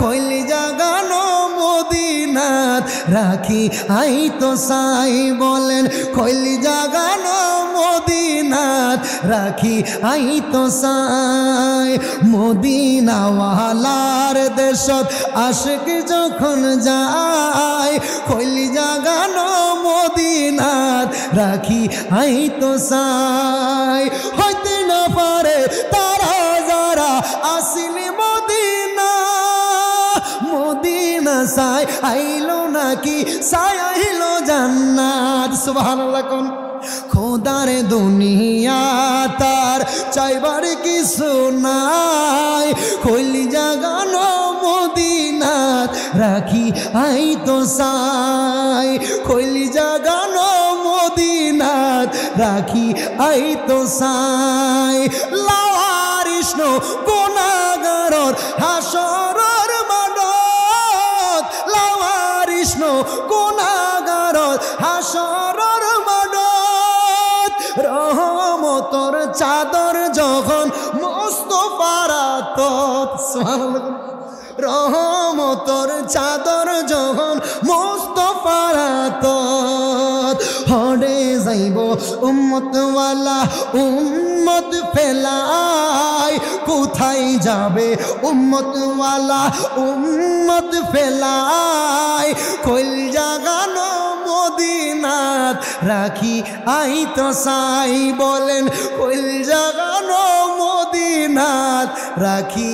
কইলি জাগানো মদিনাত রাখি আই তো সাই বলেন কইলি জাগানো মদিনাত রাখি আই তো সাই মদিনাওয়ালার দেশত আশিক যখন যায় কইলি জাগানো মদিনাত রাখি আই তো সাই হইতে না পারে তারা যারা আসিলি মদিনা মদিনা সাই আইলো নাকি সাই আইলো জান্নাত সুবহানাল্লাহ কোন খোদার দুনিয়া তার চাইবার কিছু নাই কইলি জাগানো মদিনাত রাখি আই তো সাই কইলি জাগানো মদিনাত রাখি আই তো সাই লাওয়ারিষ্ণ গুনাহগারর হাসরর মানত লাওয়ারিষ্ণ গুনাহগারর হাসরর মানত রহমতর চাদর যখন মুস্তাফার আতত সুবহানাল্লাহ রহমতর চাদর যখন মুস্তাফার আতত হড়ে যাইব উম্মতওয়ালা উম্মত ফেলাই কোথায় যাবে উম্মতওয়ালা উম্মত ফেলাই কইল জাগানো মদিনাত রাখি আই তো সাই বলেন কইল জাগানো মদিনাত রাখি